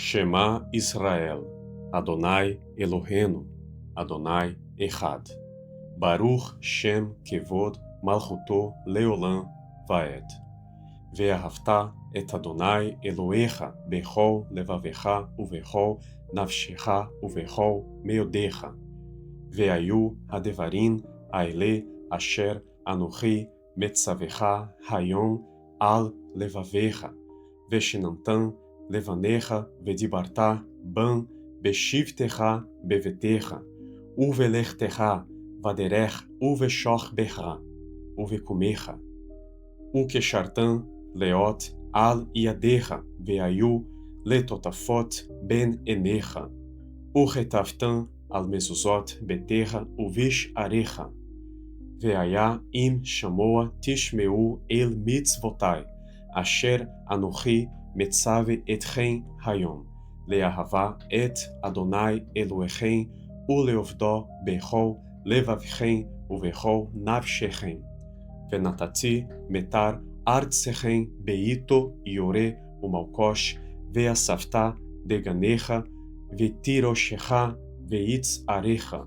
Shema Israel, Adonai Eloheinu, Adonai Echad. Baruch Shem Kevod Malchuto Leolam Vaed. Ve'ahavta et Adonai Elohecha bechol levavecha uvechol nafshecha uvechol meodecha. Ve'ayu hadevarim aele asher anochi metzavecha hayom al levavecha. Veshinantan levanecha vedibarta ban beshivtecha bevetecha. Uvelechtecha vaderech uveshoch becha. Uvekumecha. Ukeshartan leot al iadecha veayu letotafot ben enecha. Uchetaftan al mezuzot betecha uvish arecha. Veaya im shamoa tishmeu el mitzvotai, asher anochi metzave etchen hayom, leahava et Adonai Elohechem uleovdo bechol levavchem uvechol nafshechem. Venatati metar artsechem beito iore umalkosh veasafta deganecha vetiroshecha veitz arecha.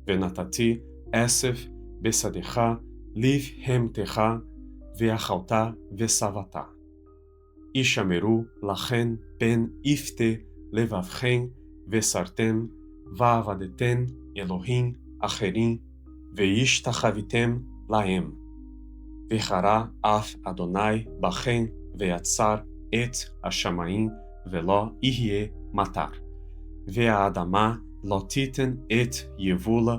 Venatati esef besadecha liv hemtecha veachalta vesavata. Ishameru lachen ben ifte levavchem vesartem vaavadetem Elohim acherim veishtachavitem lahem. Vechara af Adonai bachem veatzar et השמיים ולא יהיה מטר. והאדמה לא תיתן את יבולה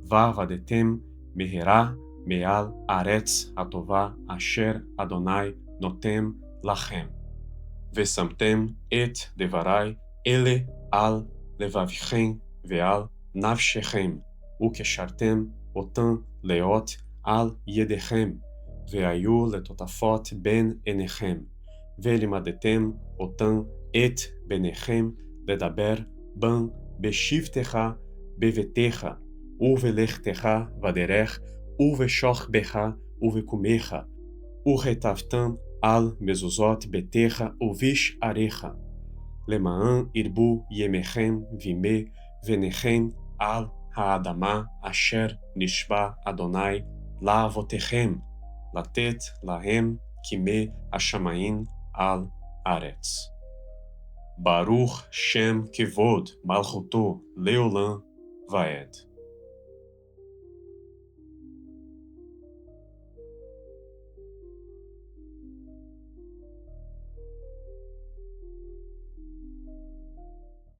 ועבדתם מהרה מעל הארץ הטובה אשר אדוני נותן לכם. ושמתם את דברי אלה על לבבכם ועל נפשכם, וקשרתם אותם להיות על ידיכם, והיו לטוטפות בין עיניכם, ולימדתם אותם את בניכם לדבר בן בשבתך בביתך, ובלכתך בדרך, ובשוכבך ובקומך, וכתבתם על מזוזות ביתך ובשעריך, למען ירבו ימיכם וימי בניכם על האדמה אשר נשבע אדוני לאבותיכם, לתת להם כימי השמיים על הארץ. ברוך שם כבוד מלכותו לעולם ועד.